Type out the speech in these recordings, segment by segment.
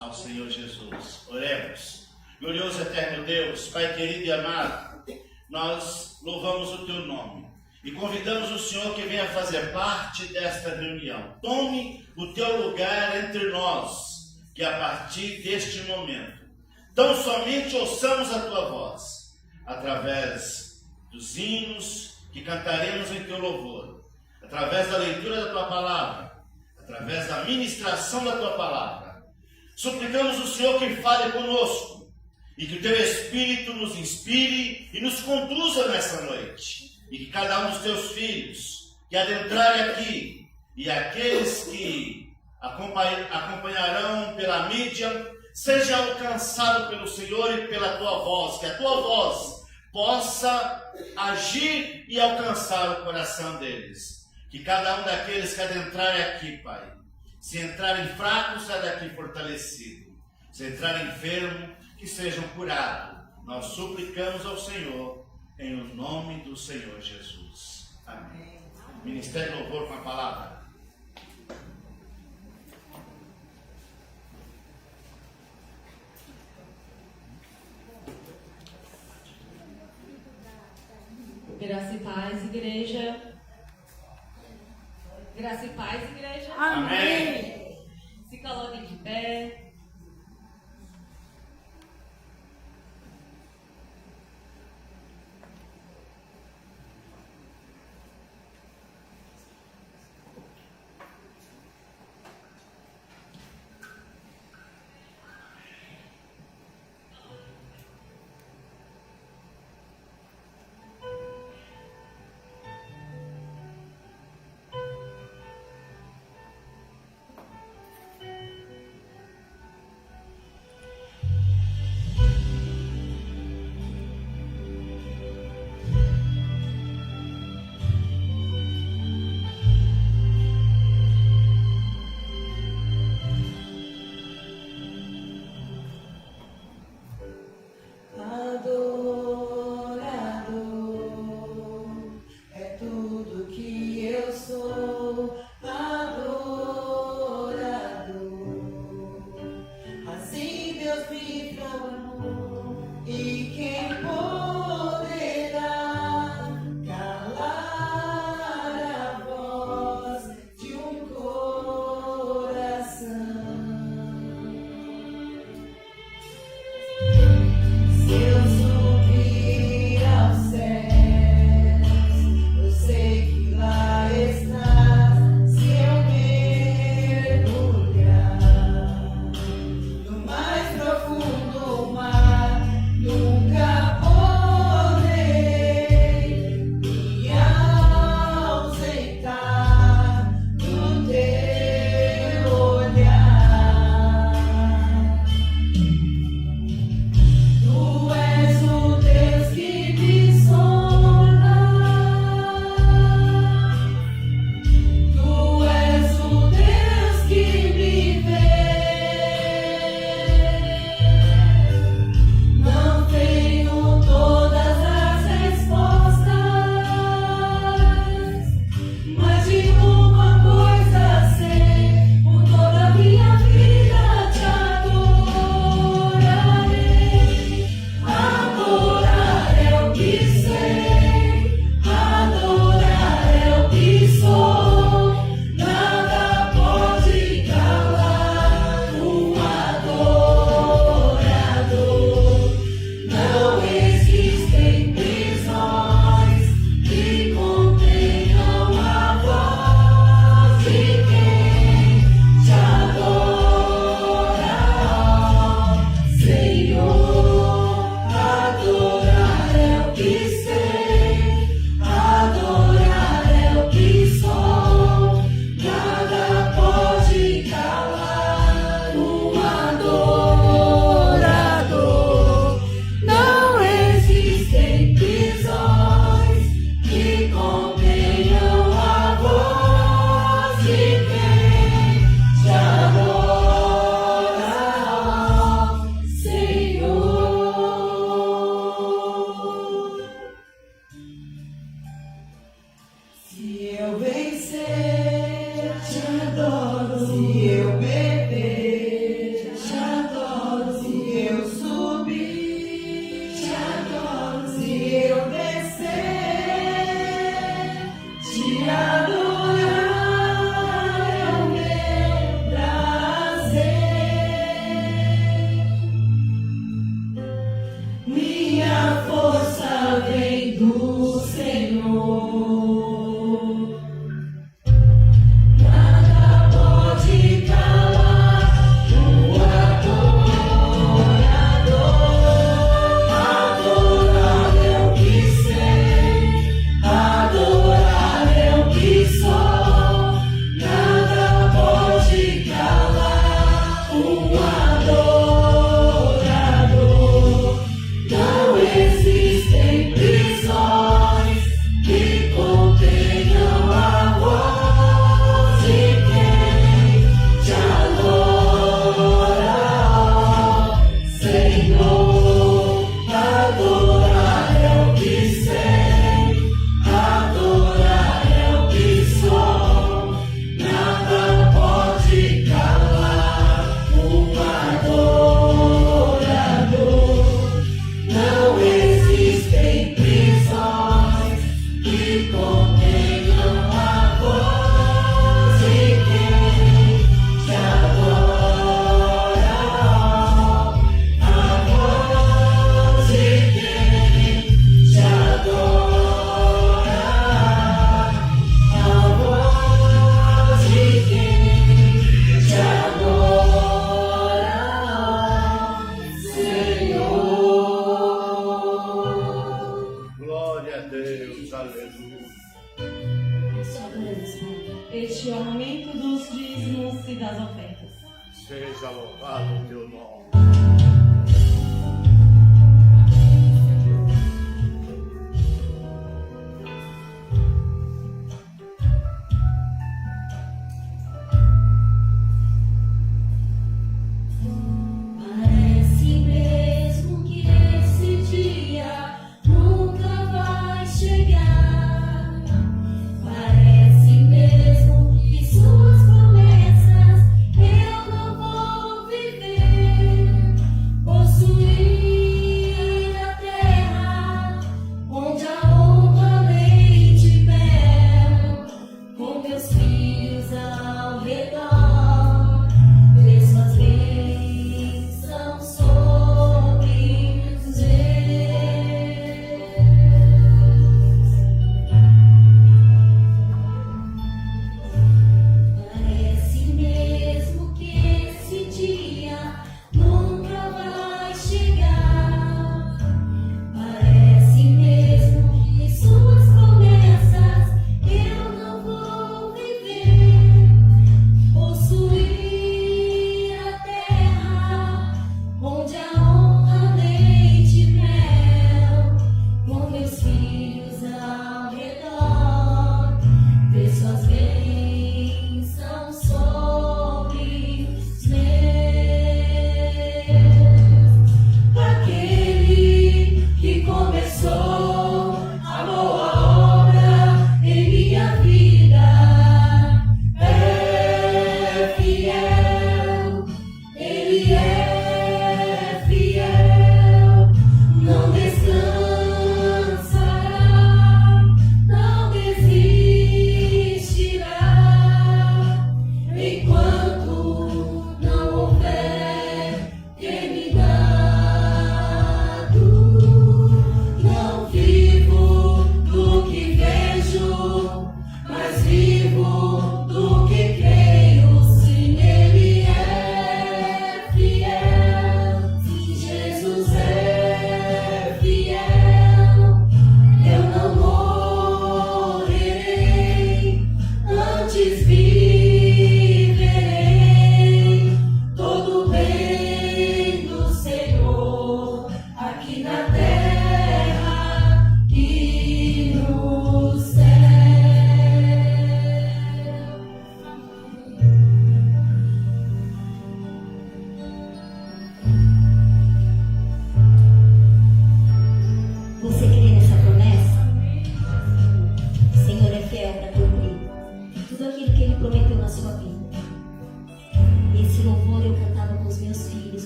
ao Senhor Jesus. Oremos. Glorioso eterno Deus, Pai querido e amado, nós louvamos o teu nome e convidamos o Senhor que venha fazer parte desta reunião. Tome o teu lugar entre nós, que a partir deste momento, tão somente ouçamos a tua voz, através dos hinos que cantaremos em teu louvor, através da leitura da tua palavra, através da ministração da tua palavra. Suplicamos o Senhor que fale conosco e que o teu Espírito nos inspire e nos conduza nessa noite. E que cada um dos teus filhos que adentrarem aqui e aqueles que acompanharão pela mídia, seja alcançado pelo Senhor e pela tua voz, que a tua voz possa agir e alcançar o coração deles. Que cada um daqueles que adentrarem aqui, Pai, se entrarem fracos, sai daqui fortalecido. Se entrarem enfermo, que sejam curados. Nós suplicamos ao Senhor, em o nome do Senhor Jesus. Amém. Ministério Louvor com a palavra. Graça e paz, igreja. Graça e paz, igreja. Amém. Se coloquem de pé.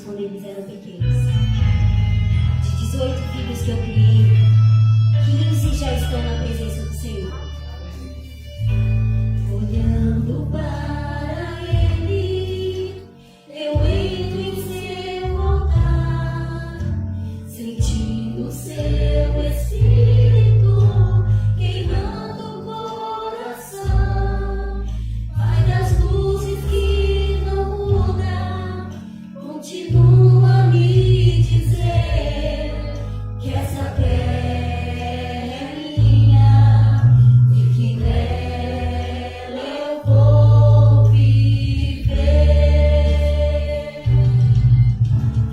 quando eles eram pequenos. De 18 filhos que eu criei, 15 já estão na presença do Senhor. Olhando para Ele, eu entro em seu altar, sentindo seu Espírito queimando o coração. Pai das luzes que não muda, continua a me dizer que essa terra é minha e que nela eu vou viver.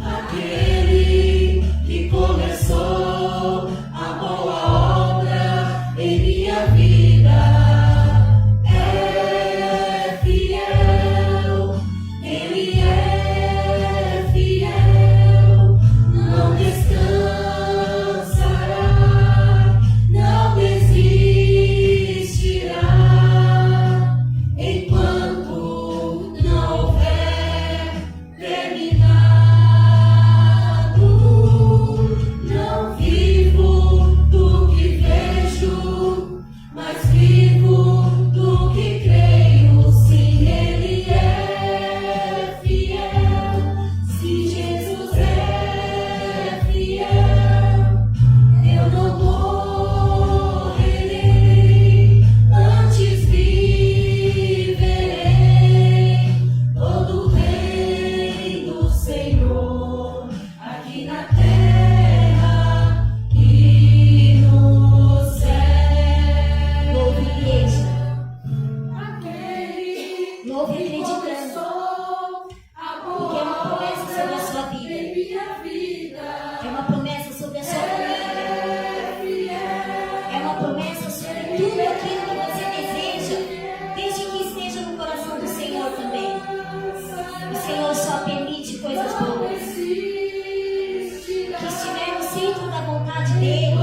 Aquele que começou a boa obra em minha vida é fiel, Ele é fiel, não descansará, não desistirá, enquanto não houver terminado. Não vivo do que vejo, mas vivo do que creio. Sim, Ele é fiel. Se Jesus é fiel, eu não morrerei, antes viverei todo o reino do Senhor, aqui na terra e no céu. Louve, igreja. Louve acreditando, porque é uma promessa sobre a sua vida. É uma promessa sobre a sua família. É uma promessa sobre tudo aquilo que você deseja, desde que esteja no coração do Senhor também. O Senhor só permite coisas boas. Que estiver no centro da vontade dEle,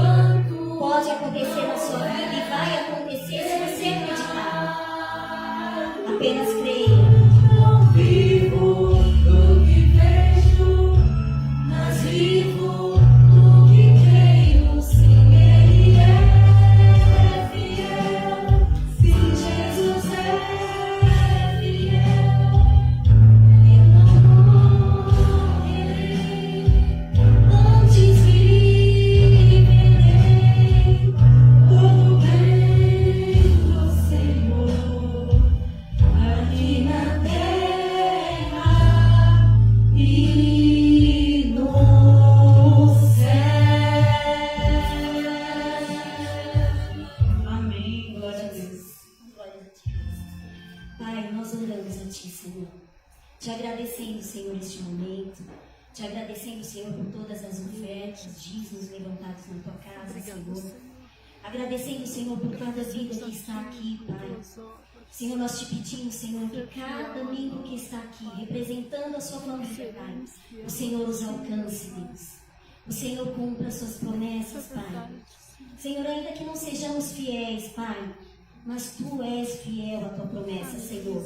pode acontecer na sua vida e vai acontecer se você acreditar. Apenas creia. Não vivo do que vejo, mas vivo do que creio. Sim, Ele é fiel. Sim, Jesus é fiel. Eu não morrerei, antes viverei todo o reino do Senhor, aqui na terra e no céu. Amém. Glória a Deus. Glória a Ti. Pai, nós oramos a Ti, Senhor. Te agradecendo, Senhor, este momento. Te agradecendo, Senhor, por todas as ofertas, dízimos levantados na Tua casa, Senhor. Agradecendo, Senhor, por cada vida que está aqui, Pai. Senhor, nós te pedimos, Senhor, que cada membro que está aqui, representando a sua família, Pai, o Senhor os alcance, Deus. O Senhor cumpra as suas promessas, Pai. Senhor, ainda que não sejamos fiéis, Pai, mas Tu és fiel à Tua promessa, Senhor.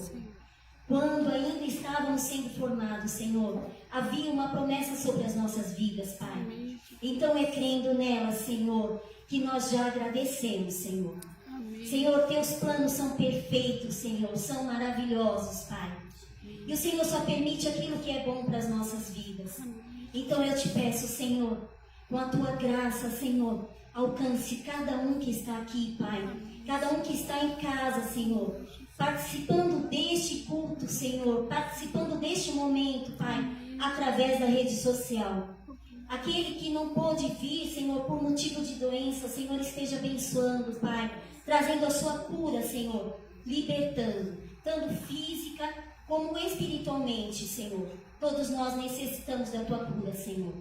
Quando ainda estávamos sendo formados, Senhor, havia uma promessa sobre as nossas vidas, Pai. Então é crendo nela, Senhor, que nós já agradecemos, Senhor. Senhor, Teus planos são perfeitos, Senhor, são maravilhosos, Pai. E o Senhor só permite aquilo que é bom para as nossas vidas. Então eu te peço, Senhor, com a Tua graça, Senhor, alcance cada um que está aqui, Pai. Cada um que está em casa, Senhor, participando deste culto, Senhor, participando deste momento, Pai, através da rede social. Aquele que não pôde vir, Senhor, por motivo de doença, Senhor, esteja abençoando, Pai, trazendo a sua cura, Senhor, libertando, tanto física como espiritualmente, Senhor. Todos nós necessitamos da Tua cura, Senhor.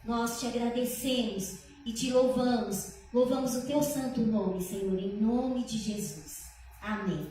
Nós te agradecemos e te louvamos. Louvamos o Teu santo nome, Senhor, em nome de Jesus. Amém.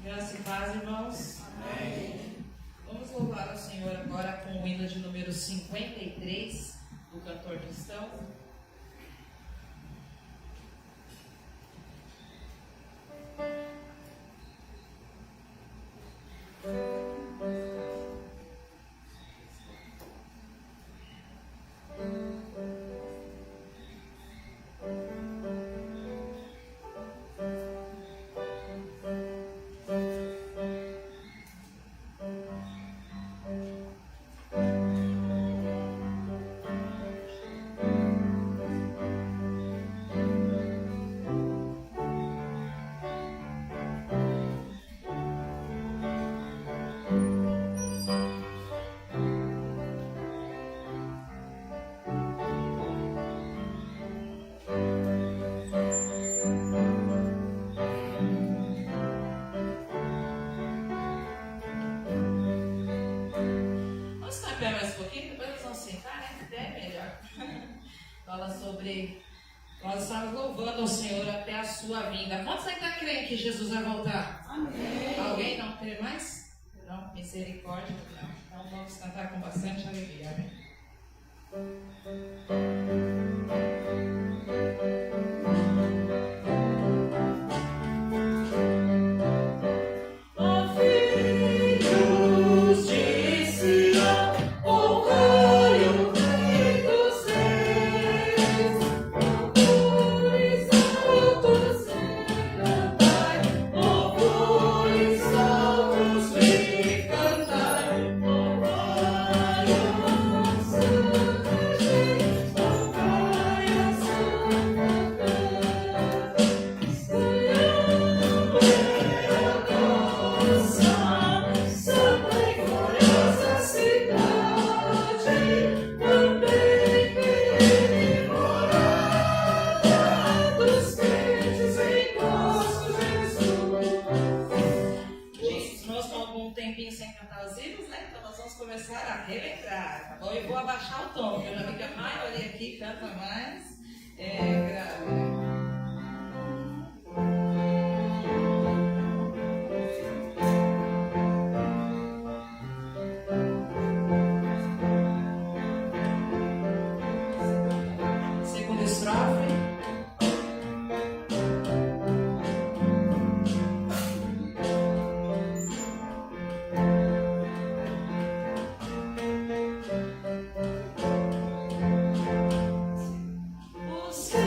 Graça e paz, irmãos. Amém. Vamos louvar ao Senhor agora com o hino de número 53 do cantor cristão. Nós estamos louvando ao Senhor até a sua vinda. Quantos ainda creem que Jesus vai voltar? Amém. Alguém não crê mais? Não? Misericórdia? Não. Então vamos cantar com bastante alegria. Amém. Você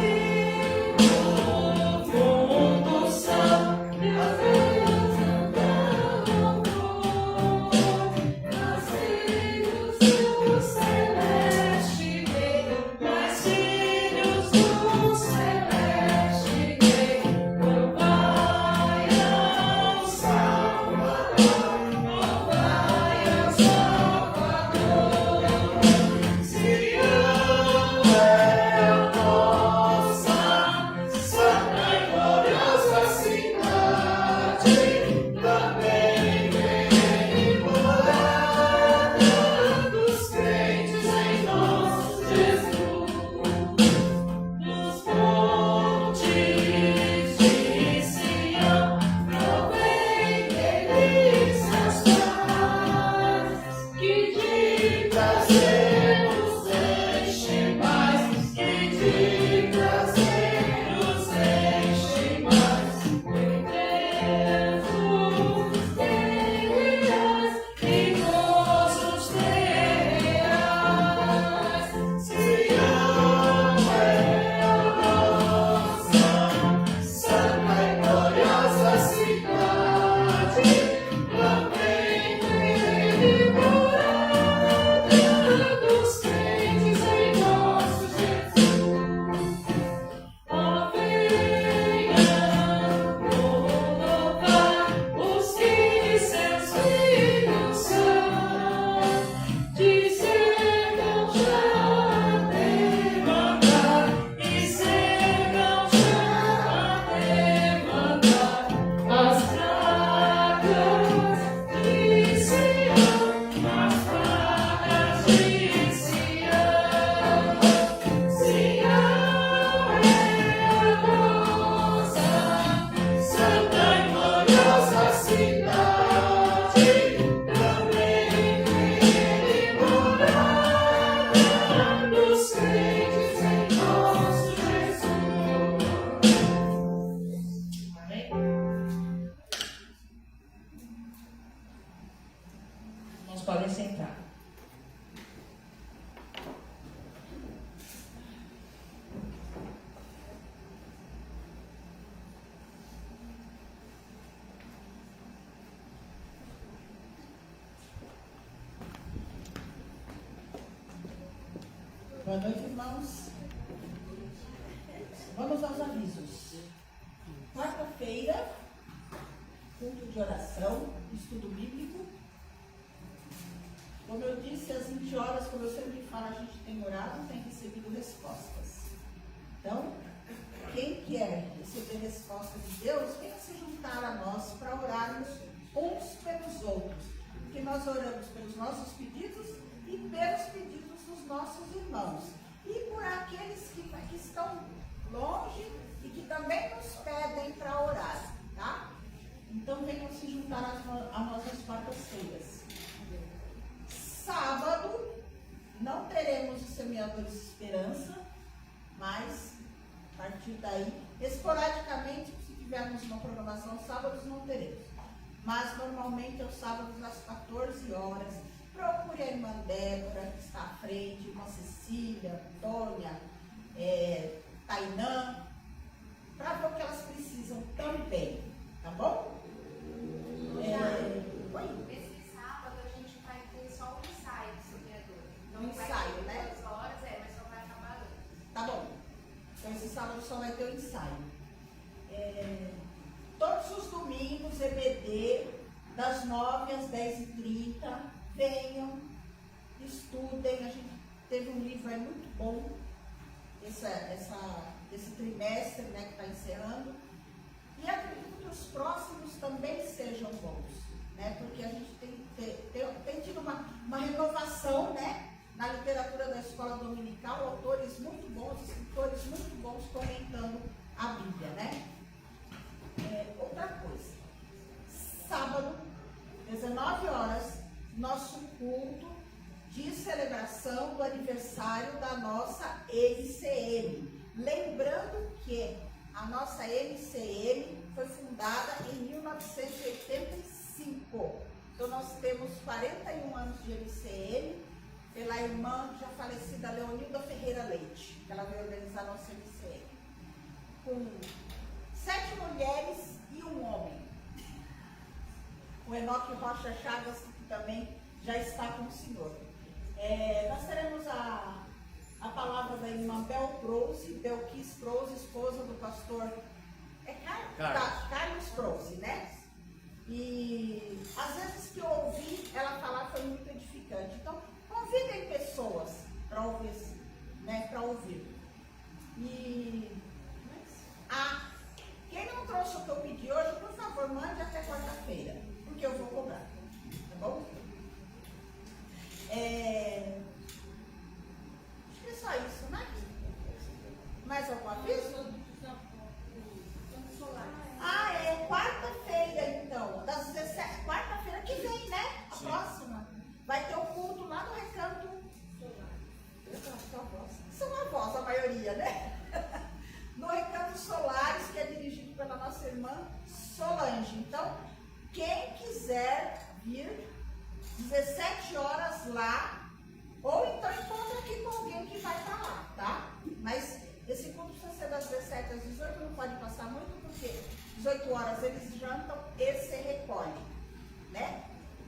Boa noite, irmãos. Vamos aos avisos. Quarta-feira, culto de oração, estudo bíblico. Como eu disse, às 20 horas, como eu sempre falo, a gente tem orado, tem recebido respostas. Então, quem quer receber resposta de Deus, venha se juntar a nós para orarmos uns pelos outros. Porque nós oramos pelos nossos pedidos e pelos pedidos dos nossos irmãos. E por aqueles que estão longe e que também nos pedem para orar, tá? Então venham se juntar a nós nas quartas-feiras. Sábado, não teremos o Semeadores de Esperança, mas a partir daí, esporadicamente, se tivermos uma programação, sábados não teremos. Mas normalmente é os sábados às 14 horas. Procure a irmã Débora, que está à frente, irmã Cecília, Antônia, Tainã, para ver o que elas precisam também, tá bom? Esse sábado a gente vai ter só um ensaio do Semeador. Não Ensaio, vai ter né? 2 horas, mas só vai acabar antes. Tá bom. Então esse sábado só vai ter o ensaio. Todos os domingos, EBD, das 9 às 10h30, venham, estudem. A gente teve um livro aí muito bom, esse trimestre, né, que está encerrando. E acredito que os próximos também sejam bons, né, porque a gente tem tido uma renovação, né, na literatura da escola dominical, autores muito bons, escritores muito bons comentando a Bíblia, né? Outra coisa, sábado, 19 horas, nosso culto de celebração do aniversário da nossa MCM. Lembrando que a nossa MCM foi fundada em 1985. Então nós temos 41 anos de MCM, pela irmã já falecida Leonilda Ferreira Leite, que ela veio organizar a nossa MCM. Com 7 mulheres e um homem. O Enoque Rocha Chagas, que também já está com o Senhor. Nós teremos a palavra da irmã Belquis Prose, esposa do pastor Carlos Prose, né? E às vezes que eu ouvi ela falar foi muito edificante. Então, convidem pessoas para ouvir, né? Para ouvir. E quem não trouxe o que eu pedi hoje, por favor, mande até quarta-feira, porque eu vou cobrar, tá bom? Acho que é só isso, né? Mais algum aviso? Quarta-feira, então, das 17, quarta-feira que vem, né? A próxima. Vai ter o culto lá no Recanto. São avós, a maioria, né? No Recanto Solares, que é dirigido pela nossa irmã Solange. Então, quem quiser vir, 17 horas lá, ou então encontra aqui com alguém que vai para lá, tá? Mas esse culto precisa ser das 17 às 18, não pode passar muito, porque 18 horas eles jantam e se recolhem, né?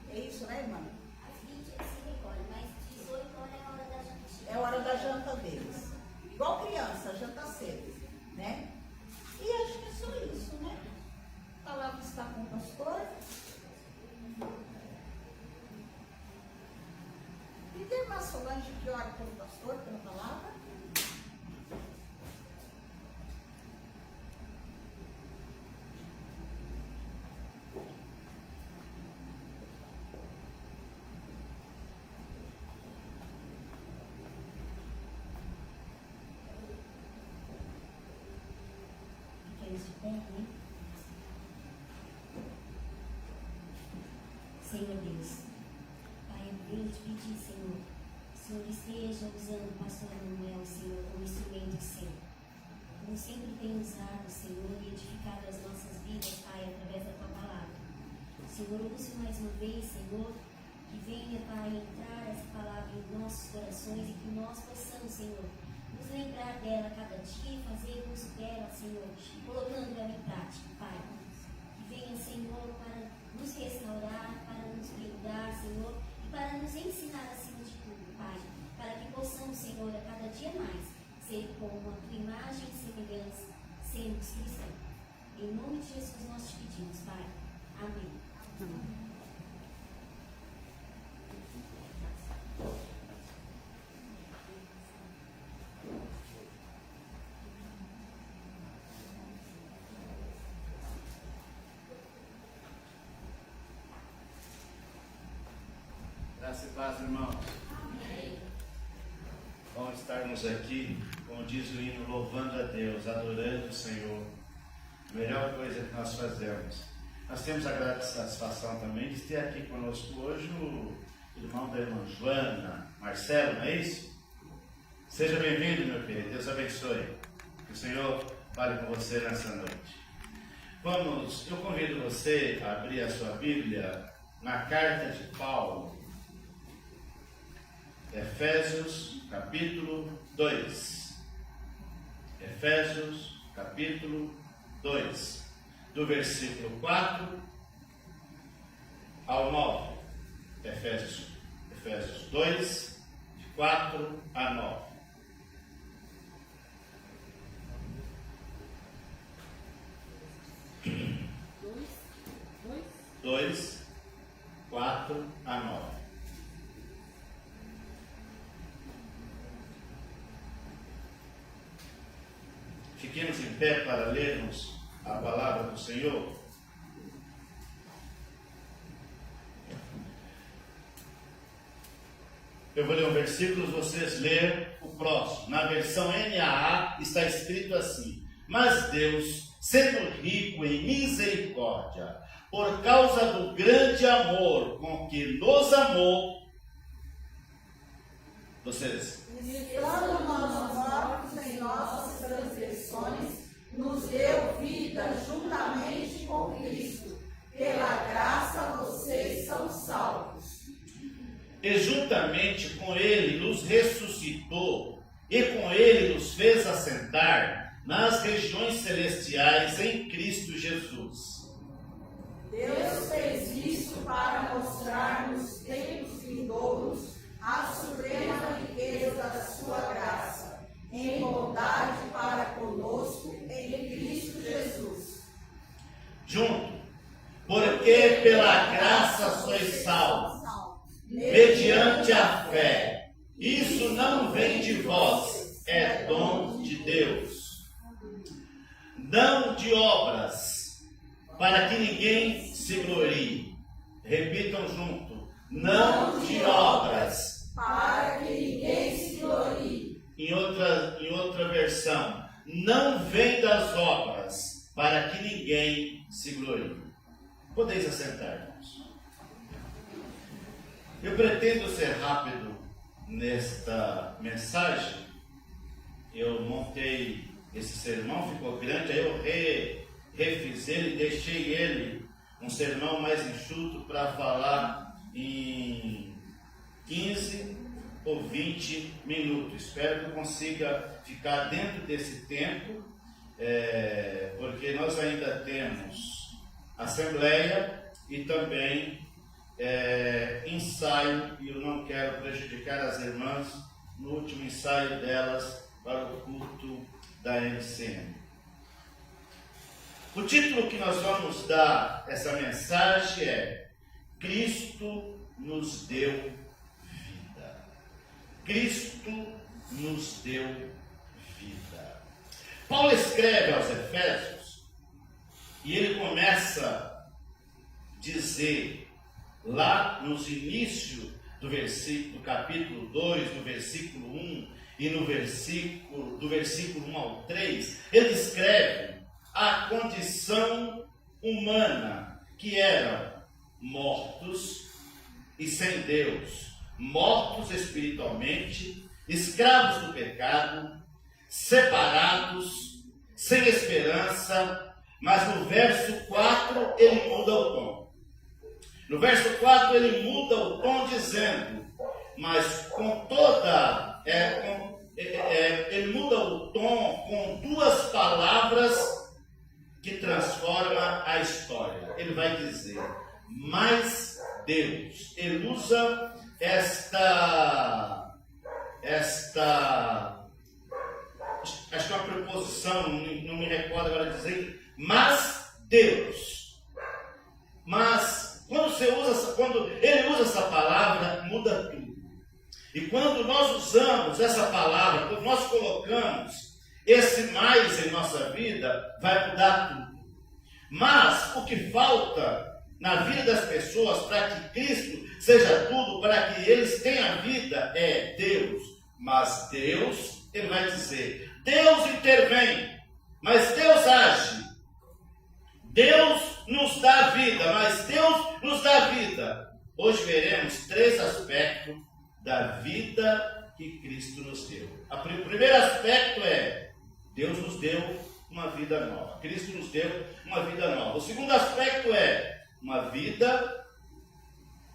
É isso, né, irmã? Às 20 eles se recolhem, mas 18 horas é a hora da janta. É a hora da janta deles. Igual criança, janta cedo, né? E acho que é só isso, né? A palavra está com o pastor. E tem uma Solange que ora pelo pastor, pela palavra. Senhor Deus, Pai, eu venho te pedir, Senhor, que o Senhor esteja usando o pastor Manuel, Senhor, como instrumento seu. Como sempre tem usado, Senhor, e edificado as nossas vidas, Pai, através da tua palavra. Senhor, use mais uma vez, Senhor, que venha, Pai, entrar essa palavra em nossos corações e que nós possamos, Senhor, nos lembrar dela cada dia e fazer uso dela, Senhor, colocando ela em prática, Pai. Que venha, Senhor, para nos restaurar, para nos blindar, Senhor, e para nos ensinar acima de tudo, Pai, para que possamos, Senhor, a cada dia ser como a tua imagem e semelhança, sermos cristãos. Em nome de Jesus nós te pedimos, Pai. Amém. Graça e paz, irmãos. Amém. Bom estarmos aqui, como diz o hino, louvando a Deus, adorando o Senhor. A melhor coisa que nós fazemos. Nós temos a grande satisfação também de ter aqui conosco hoje o irmão da irmã Joana, Marcelo, não é isso? Seja bem-vindo, meu querido. Deus abençoe. Que o Senhor fale com você nessa noite. Eu convido você a abrir a sua Bíblia na carta de Paulo, Efésios, capítulo 2. Efésios, capítulo 2, do versículo 4 ao 9. Efésios 2, de 4 a 9. Dois, 4 a 9. Fiquemos em pé para lermos a palavra do Senhor. Eu vou ler um versículo, vocês lerem o próximo. Na versão NAA está escrito assim: mas Deus, sendo rico em misericórdia, por causa do grande amor com que nos amou, vocês, estando nós mortos em nossas transgressões, nos deu vida juntamente com Cristo. Pela graça vocês são salvos. E juntamente com Ele nos ressuscitou, e com Ele nos fez assentar nas regiões celestiais em Cristo Jesus. Deus fez isso para mostrar nos tempos vindouros a suprema riqueza da sua graça, em bondade para conosco em Cristo Jesus. Junto, porque pela graça sois salvos, mediante a fé. Isso não vem de vós, é dom de Deus. Não de obras, para que ninguém se glorie. Repitam junto. Não de obras, para que ninguém se glorie. Em outra versão, não vem das obras, para que ninguém se glorie. Podeis assentar, irmãos. Eu pretendo ser rápido nesta mensagem. Eu montei esse sermão, ficou grande, aí eu refiz ele, deixei ele um sermão mais enxuto para falar em 15 ou 20 minutos. Espero que eu consiga ficar dentro desse tempo, porque nós ainda temos assembleia e também ensaio, e eu não quero prejudicar as irmãs no último ensaio delas para o culto da MCM. O título que nós vamos dar essa mensagem é: Cristo nos deu vida. Cristo nos deu vida. Paulo escreve aos Efésios e ele começa a dizer, lá nos inícios do capítulo 2, do versículo 1 e do versículo 1 ao 3, ele escreve a condição humana, que eram mortos e sem Deus, mortos espiritualmente, escravos do pecado, separados, sem esperança. Mas no verso 4 ele muda o tom. No verso 4 ele muda o tom dizendo, mas com toda, ele muda o tom com duas palavras que transforma a história. Ele vai dizer, mas Deus. Ele usa esta acho que é uma preposição, não me recordo agora dizer, mas Deus. Mas quando ele usa essa palavra, muda tudo. E quando nós usamos essa palavra, quando nós colocamos esse mais em nossa vida, vai mudar tudo. Mas o que falta na vida das pessoas para que Cristo seja tudo, para que eles tenham vida, é Deus. Mas Deus, ele vai dizer, Deus intervém, mas Deus age. Deus nos dá vida, mas Deus nos dá vida. Hoje veremos 3 aspectos da vida que Cristo nos deu. O primeiro aspecto é, Deus nos deu uma vida nova. Cristo nos deu uma vida nova. O segundo aspecto é uma vida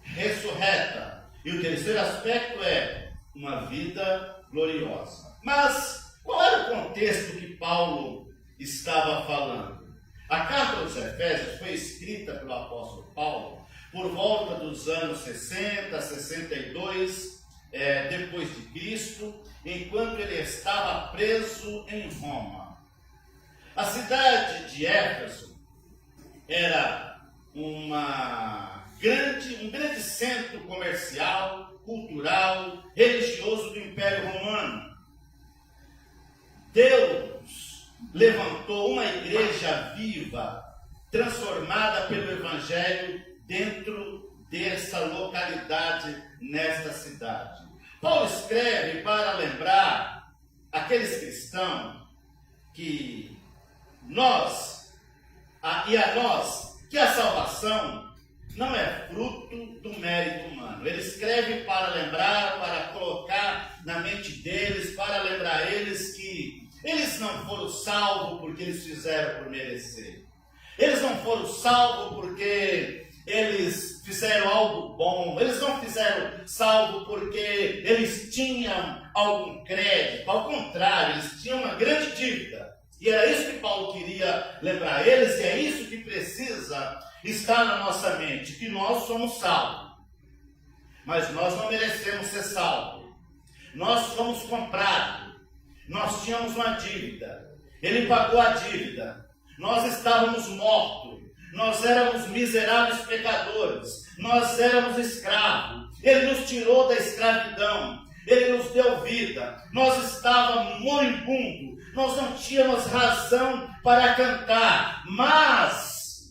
ressurreta. E o terceiro aspecto é uma vida gloriosa. Mas qual era o contexto que Paulo estava falando? A carta aos Efésios foi escrita pelo apóstolo Paulo por volta dos anos 60, 62, depois de Cristo, enquanto ele estava preso em Roma. A cidade de Éfeso era um grande centro comercial, cultural, religioso do Império Romano. Deus levantou uma igreja viva, transformada pelo Evangelho dentro dessa localidade, nesta cidade. Paulo escreve para lembrar aqueles cristãos que que a salvação não é fruto do mérito humano. Ele escreve para lembrar, para colocar na mente deles, para lembrar eles que eles não foram salvos porque eles fizeram por merecer. Eles não foram salvos porque eles fizeram algo bom. Eles não fizeram salvo porque eles tinham algum crédito. Ao contrário, eles tinham uma grande dívida. E era isso que Paulo queria lembrar eles, e é isso que precisa estar na nossa mente, que nós somos salvos. Mas nós não merecemos ser salvos. Nós fomos comprados. Nós tínhamos uma dívida. Ele pagou a dívida. Nós estávamos mortos. Nós éramos miseráveis pecadores. Nós éramos escravos. Ele nos tirou da escravidão. Ele nos deu vida. Nós estávamos moribundos. Nós não tínhamos razão para cantar. Mas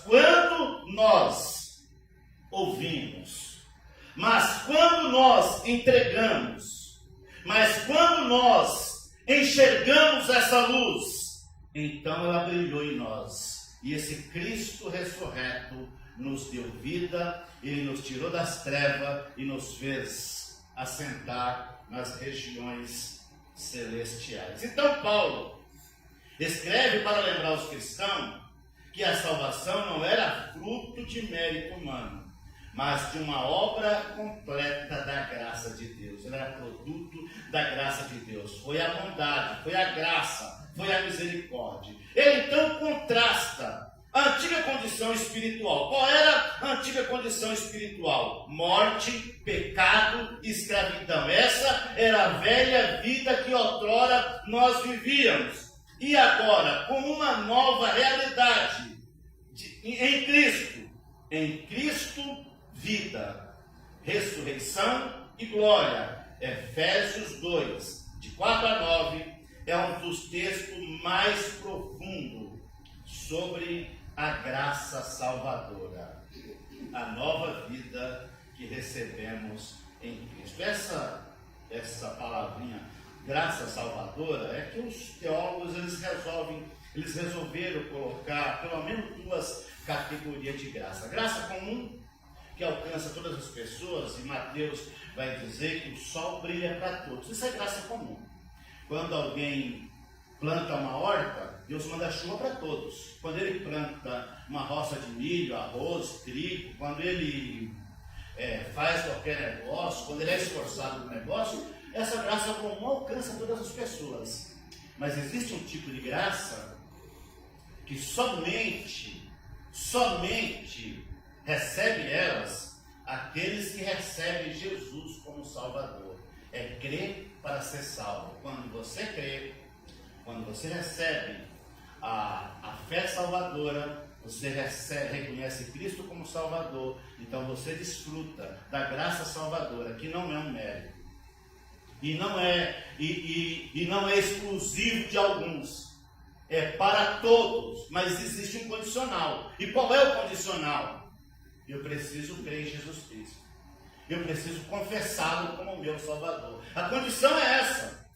quando nós ouvimos, mas quando nós entregamos, mas quando nós enxergamos essa luz, então ela brilhou em nós. E esse Cristo ressurreto nos deu vida, ele nos tirou das trevas e nos fez assentar nas regiões celestiais. Então Paulo escreve para lembrar os cristãos que a salvação não era fruto de mérito humano, mas de uma obra completa da graça de Deus. Ela era produto da graça de Deus. Foi a bondade, foi a graça, foi a misericórdia. Ele então contrasta a antiga condição espiritual. Qual era a antiga condição espiritual? Morte, pecado, escravidão. Essa era a velha vida que outrora nós vivíamos. E agora, com uma nova realidade em Cristo. Em Cristo, vida, ressurreição e glória. Efésios 2, de 4 a 9, é um dos textos mais profundos sobre a graça salvadora, a nova vida que recebemos em Cristo. Essa palavrinha, graça salvadora, é que os teólogos eles resolveram colocar pelo menos 2 categorias de graça. Graça comum, que alcança todas as pessoas, e Mateus vai dizer que o sol brilha para todos. Isso é graça comum. Quando alguém planta uma horta, Deus manda chuva para todos. Quando ele planta uma roça de milho, arroz, trigo, quando ele faz qualquer negócio, quando ele é esforçado no negócio, essa graça comum alcança todas as pessoas. Mas existe um tipo de graça que somente recebe elas aqueles que recebem Jesus como Salvador. é crer para ser salvo. Quando você crê, quando você recebe a fé salvadora, você reconhece Cristo como Salvador, então você desfruta da graça salvadora, que não é um mérito. E não é exclusivo de alguns. É para todos, mas existe um condicional. E qual é o condicional? Eu preciso crer em Jesus Cristo. Eu preciso confessá-lo como o meu Salvador. A condição é essa.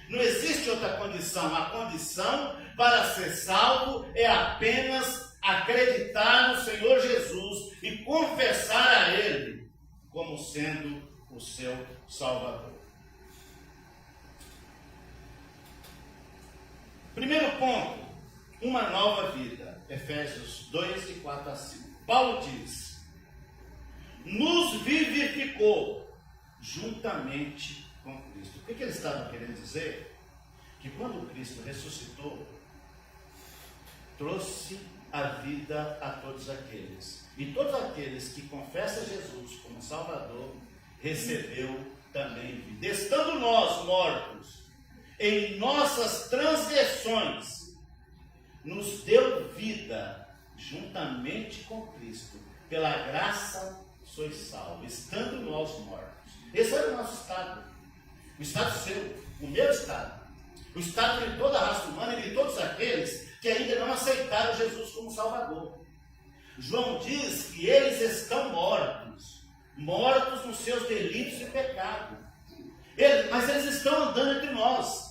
Não existe outra condição. A condição para ser salvo é apenas acreditar no Senhor Jesus e confessar a Ele como sendo o seu Salvador. Primeiro ponto, uma nova vida. Efésios 2, de 4 a 5. Paulo diz: nos vivificou juntamente com Cristo. O que ele estava querendo dizer? Que quando Cristo ressuscitou, trouxe a vida a todos aqueles. E todos aqueles que confessam Jesus como Salvador, recebeu também vida. Estando nós mortos em nossas transgressões, nos deu vida juntamente com Cristo. Pela graça sois salvos, estando nós mortos. Esse era o nosso estado. O estado seu, o meu estado. O estado de toda a raça humana e de todos aqueles que ainda não aceitaram Jesus como Salvador. João diz que eles estão mortos. Mortos nos seus delitos e pecados. Mas eles estão andando entre nós.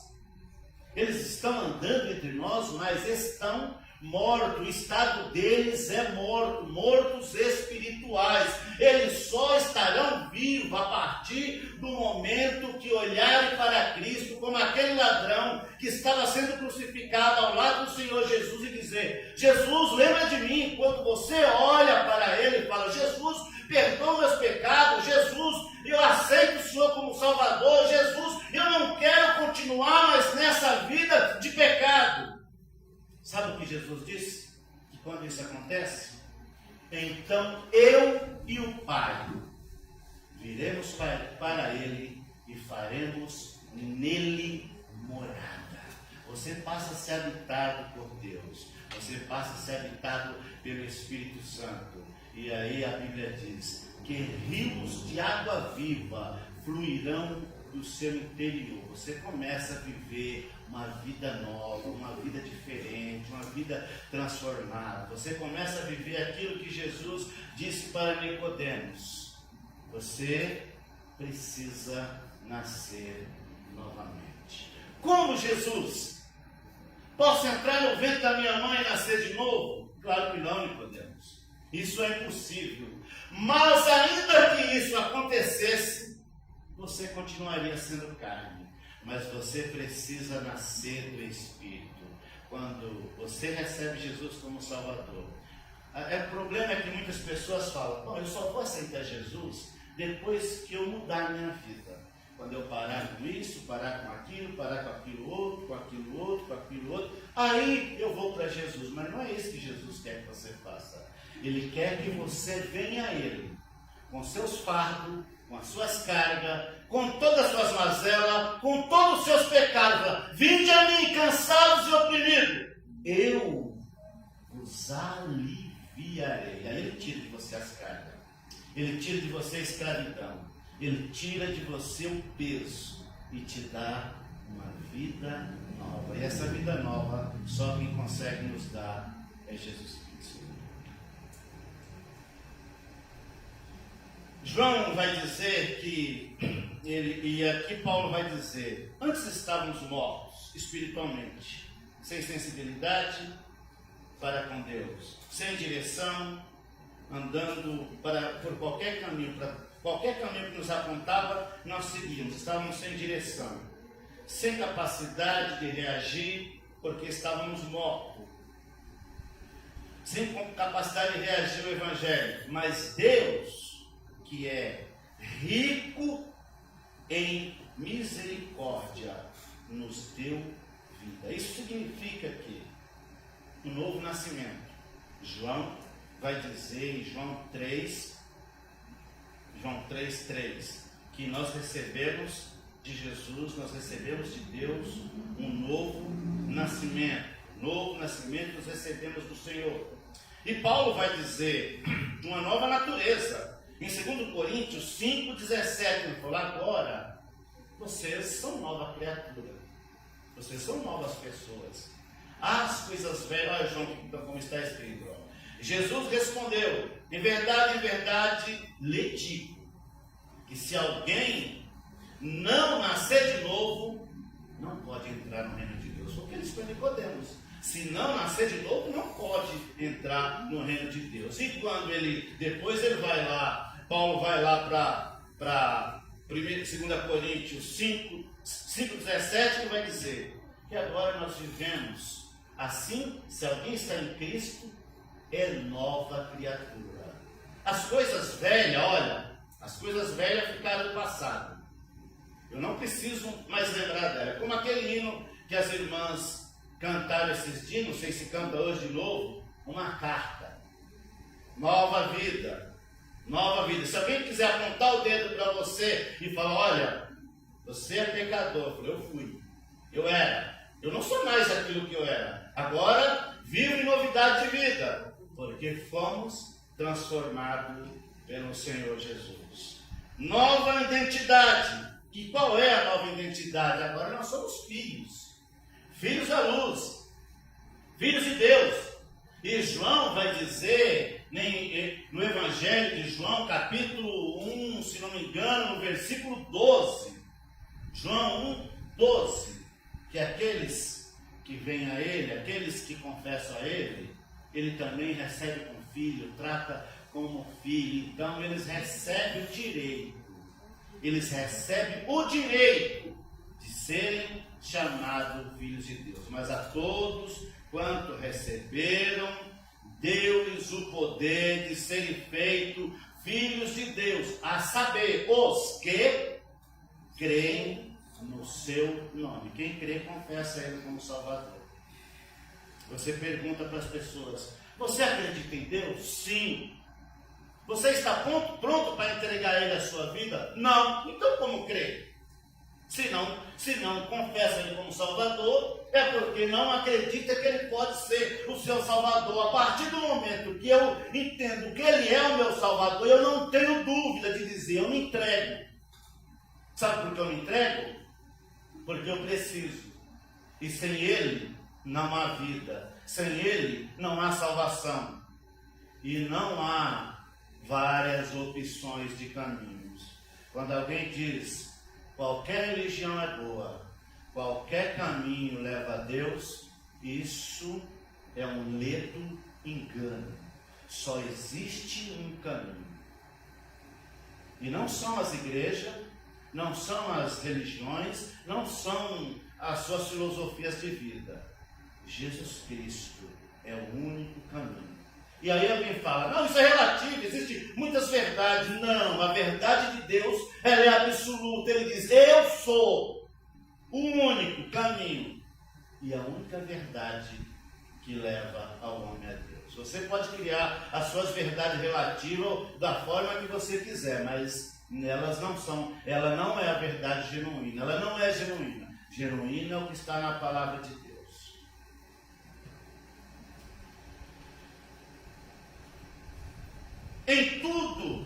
Eles estão andando entre nós, mas estão mortos. O estado deles é morto, mortos espirituais. Eles só estarão vivos a partir do momento que olharem para Cristo como aquele ladrão que estava sendo crucificado ao lado do Senhor Jesus e dizer: Jesus, lembra de mim. Quando você olha para Ele e fala: Jesus, perdoa meus pecados. Jesus, eu aceito o Senhor como Salvador. Jesus, eu não quero continuar mais nessa vida de pecado. Sabe o que Jesus disse? Que quando isso acontece, então eu e o Pai viremos para Ele e faremos nele morada. Você passa a ser habitado por Deus. Você passa a ser habitado pelo Espírito Santo. E aí a Bíblia diz que rios de água viva fluirão do seu interior. Você começa a viver uma vida nova, uma vida diferente, uma vida transformada. Você começa a viver aquilo que Jesus disse para Nicodemos: você precisa nascer novamente. Como, Jesus? Posso entrar no ventre da minha mãe e nascer de novo? Claro que não, Nicodemos. Isso é impossível. Mas ainda que isso acontecesse, você continuaria sendo carne. Mas você precisa nascer do Espírito. Quando você recebe Jesus como Salvador. O problema é que muitas pessoas falam: bom, eu só vou aceitar Jesus depois que eu mudar a minha vida. Quando eu parar com isso, parar com aquilo, parar com aquilo outro, com aquilo outro, com aquilo outro, aí eu vou para Jesus. Mas não é isso que Jesus quer que você faça. Ele quer que você venha a Ele com seus fardos, com as suas cargas, com todas as suas mazelas, com todos os seus pecados. Vinde a mim, cansados e oprimidos, eu vos aliviarei. Aí Ele tira de você as cargas, Ele tira de você a escravidão, Ele tira de você o peso e te dá uma vida nova. E essa vida nova, só quem consegue nos dar é Jesus Cristo. João vai dizer que, e aqui Paulo vai dizer: antes estávamos mortos espiritualmente, sem sensibilidade para com Deus, sem direção, andando por qualquer caminho, para qualquer caminho que nos apontava, nós seguíamos. Estávamos sem direção, sem capacidade de reagir, porque estávamos mortos, sem capacidade de reagir ao Evangelho. Mas Deus, que é rico em misericórdia, nos deu vida. Isso significa que um novo nascimento. João vai dizer em João 3:3, que nós recebemos de Jesus, nós recebemos de Deus um novo nascimento. Novo nascimento nós recebemos do Senhor. E Paulo vai dizer de uma nova natureza. Em 2 Coríntios 5,17, ele falou: agora vocês são nova criatura. Vocês são novas pessoas. As coisas velhas, olha João, como está escrito. Ó. Jesus respondeu: em verdade, lhe digo, que se alguém não nascer de novo, não pode entrar no reino de Deus. Foi o que eles para Nicodemos. Se não nascer de novo, não pode entrar no reino de Deus. E quando depois ele vai lá, Paulo vai lá para 2 Coríntios 5,17, que vai dizer que agora nós vivemos assim, se alguém está em Cristo, é nova criatura. As coisas velhas, olha, as coisas velhas ficaram no passado. Eu não preciso mais lembrar dela. Como aquele hino que as irmãs cantaram esses dias, não sei se canta hoje de novo, uma carta. Nova vida. Nova vida. Se alguém quiser apontar o dedo para você e falar: olha, você é pecador. Eu falei: eu fui. Eu era. Eu não sou mais aquilo que eu era. Agora vivo em novidade de vida. Porque fomos transformados pelo Senhor Jesus. Nova identidade. E qual é a nova identidade? Agora nós somos filhos. Filhos da luz, filhos de Deus. E João vai dizer, no Evangelho de João, capítulo 1, se não me engano, no versículo 12, João 1, 12, que aqueles que vêm a Ele, aqueles que confessam a Ele, Ele também recebe como filho, trata como filho. Então eles recebem o direito, de serem chamados filhos de Deus. Mas a todos quanto receberam, deu-lhes o poder de serem feitos filhos de Deus, a saber, os que creem no seu nome. Quem crê, confessa Ele como Salvador. Você pergunta para as pessoas: você acredita em Deus? Sim. Você está pronto para entregar a Ele a sua vida? Não. Então como crê? Se não confessa Ele como Salvador, é porque não acredita que Ele pode ser o seu Salvador. A partir do momento que eu entendo que Ele é o meu Salvador, eu não tenho dúvida de dizer: eu me entrego. Sabe por que eu me entrego? Porque eu preciso. E sem Ele não há vida. Sem Ele não há salvação. E não há várias opções de caminhos. Quando alguém diz: qualquer religião é boa, qualquer caminho leva a Deus, isso é um ledo engano. Só existe um caminho. E não são as igrejas, não são as religiões, não são as suas filosofias de vida. Jesus Cristo é o único caminho. E aí alguém fala: não, isso é relativo, existem muitas verdades. Não, a verdade de Deus, ela é absoluta. Ele diz: eu sou o único caminho e a única verdade que leva ao homem a Deus. Você pode criar as suas verdades relativas da forma que você quiser, mas elas não são, ela não é a verdade genuína, ela não é genuína. Genuína é o que está na palavra de Deus. Em tudo,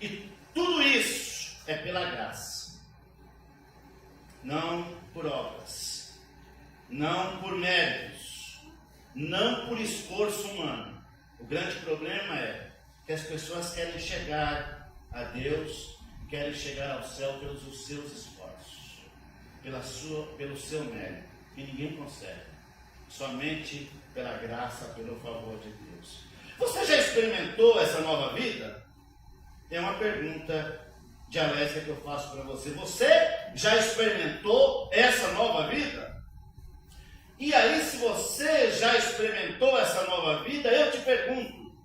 e tudo isso é pela graça, não por obras, não por méritos, não por esforço humano. O grande problema é que as pessoas querem chegar a Deus, querem chegar ao céu pelos seus esforços, pelo seu mérito, e ninguém consegue, somente pela graça, pelo favor de Deus. Você já experimentou essa nova vida? É uma pergunta dialética que eu faço para você. Você já experimentou essa nova vida? E aí, se você já experimentou essa nova vida, eu te pergunto: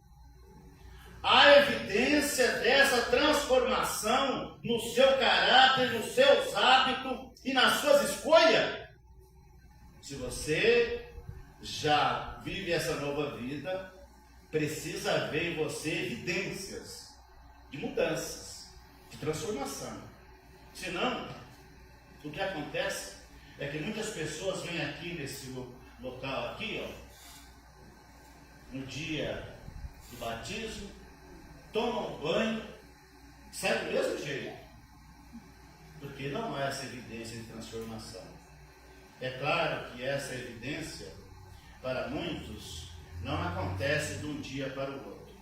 há evidência dessa transformação no seu caráter, nos seus hábitos e nas suas escolhas? Se você já vive essa nova vida, precisa haver em você evidências de mudanças, de transformação. Senão, o que acontece é que muitas pessoas vêm aqui nesse local aqui, ó, no dia do batismo, tomam banho, saem do mesmo jeito, porque não há essa evidência de transformação. É claro que essa evidência, para muitos, não acontece de um dia para o outro,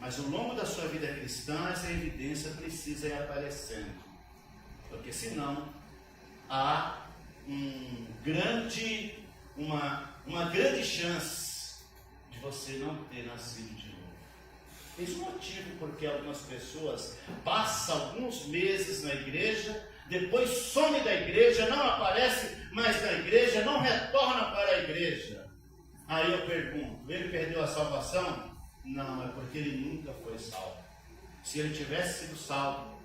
mas ao longo da sua vida cristã, essa evidência precisa ir aparecendo, porque senão há uma grande chance de você não ter nascido de novo. Esse é o motivo porque algumas pessoas passam alguns meses na igreja, depois some da igreja, não aparece mais na igreja, não retorna para a igreja. Aí eu pergunto, ele perdeu a salvação? Não, é porque ele nunca foi salvo. Se ele tivesse sido salvo,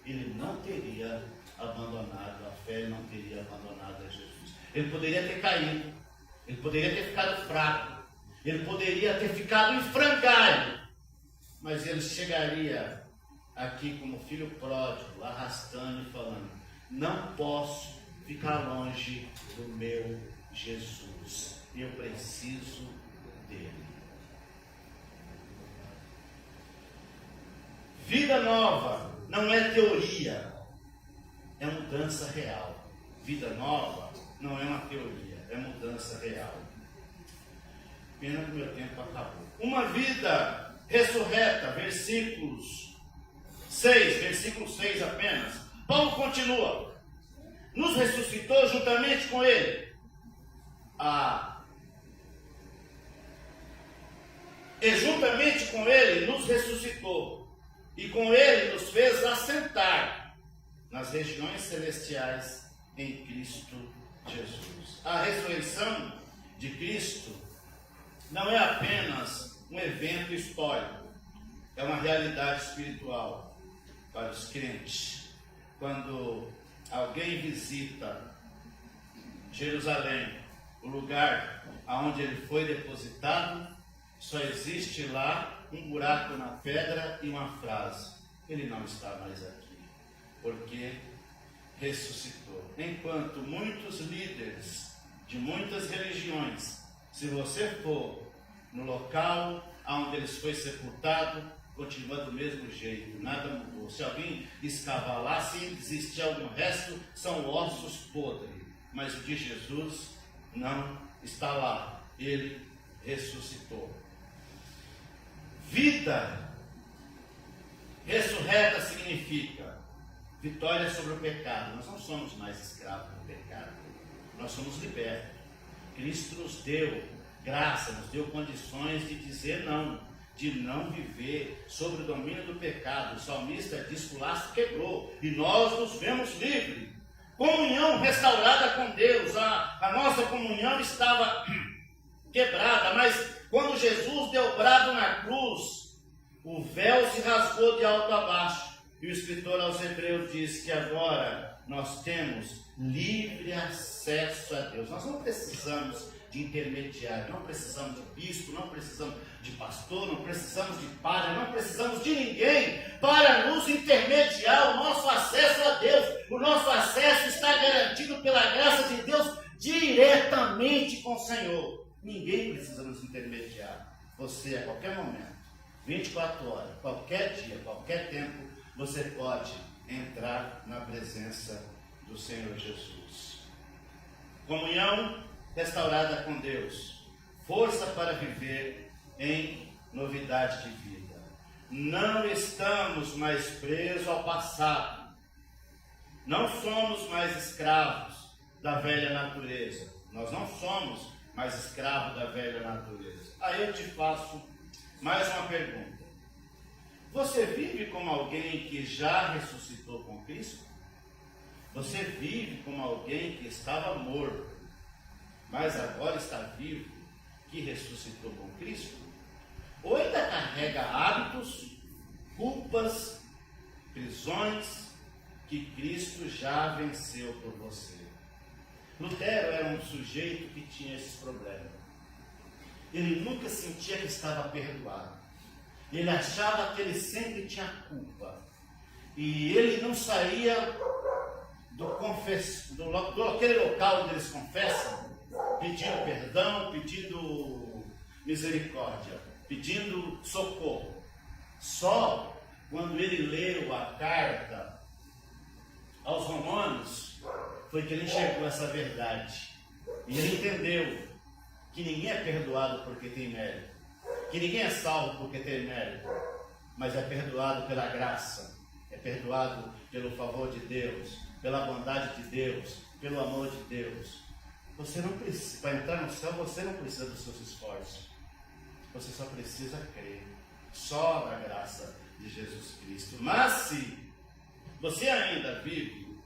ele não teria abandonado a fé, ele não teria abandonado a Jesus. Ele poderia ter caído, ele poderia ter ficado fraco, ele poderia ter ficado em frangalho, mas ele chegaria aqui como filho pródigo, arrastando e falando: não posso ficar longe do meu Jesus, eu preciso dele. Vida nova não é teoria, é mudança real. Vida nova não é uma teoria, é mudança real. Pena que o meu tempo acabou. Uma vida ressurreta, versículo 6 apenas. Paulo continua: nos ressuscitou juntamente com ele. E juntamente com ele nos ressuscitou. E com ele nos fez assentar nas regiões celestiais em Cristo Jesus. A ressurreição de Cristo não é apenas um evento histórico, é uma realidade espiritual para os crentes. Quando alguém visita Jerusalém, o lugar onde ele foi depositado, só existe lá um buraco na pedra e uma frase: ele não está mais aqui, porque ressuscitou. Enquanto muitos líderes de muitas religiões, se você for no local onde ele foi sepultado, continua do mesmo jeito, nada mudou. Se alguém escavar lá, se existir algum resto, são ossos podres. Mas o de Jesus não está lá, ele ressuscitou. Vida ressurreta significa vitória sobre o pecado. Nós não somos mais escravos do pecado, nós somos libertos. Cristo nos deu graça, nos deu condições de dizer não, de não viver sob o domínio do pecado. O salmista diz que o laço quebrou e nós nos vemos livres. Comunhão restaurada com Deus. A nossa comunhão estava quebrada, mas quando Jesus deu brado na cruz, o véu se rasgou de alto a baixo. E o escritor aos Hebreus diz que agora nós temos livre acesso a Deus. Nós não precisamos de intermediário, não precisamos de bispo, não precisamos de pastor, não precisamos de padre, não precisamos de ninguém para nos intermediar o nosso acesso a Deus. O nosso acesso está garantido pela graça de Deus diretamente com o Senhor. Ninguém precisa nos intermediar. Você, a qualquer momento, 24 horas, qualquer dia, qualquer tempo, você pode entrar na presença do Senhor Jesus. Comunhão restaurada com Deus, força para viver em novidade de vida. Não estamos mais presos ao passado, não somos mais escravos da velha natureza, nós não somos mais escravos da velha natureza. Aí eu te faço mais uma pergunta: você vive como alguém que já ressuscitou com Cristo? Você vive como alguém que estava morto, mas agora está vivo, que ressuscitou com Cristo? Ou ainda carrega hábitos, culpas, prisões que Cristo já venceu por você? Lutero era um sujeito que tinha esses problemas. Ele nunca sentia que estava perdoado. Ele achava que ele sempre tinha culpa. E ele não saía daquele local onde eles confessam, pedindo perdão, pedindo misericórdia, pedindo socorro. Só quando ele leu a carta aos Romanos, foi que ele enxergou essa verdade. E ele entendeu que ninguém é perdoado porque tem mérito, que ninguém é salvo porque tem mérito, mas é perdoado pela graça, é perdoado pelo favor de Deus, pela bondade de Deus, pelo amor de Deus. Você não precisa, para entrar no céu, você não precisa dos seus esforços, você só precisa crer, só na graça de Jesus Cristo. Mas se você ainda vive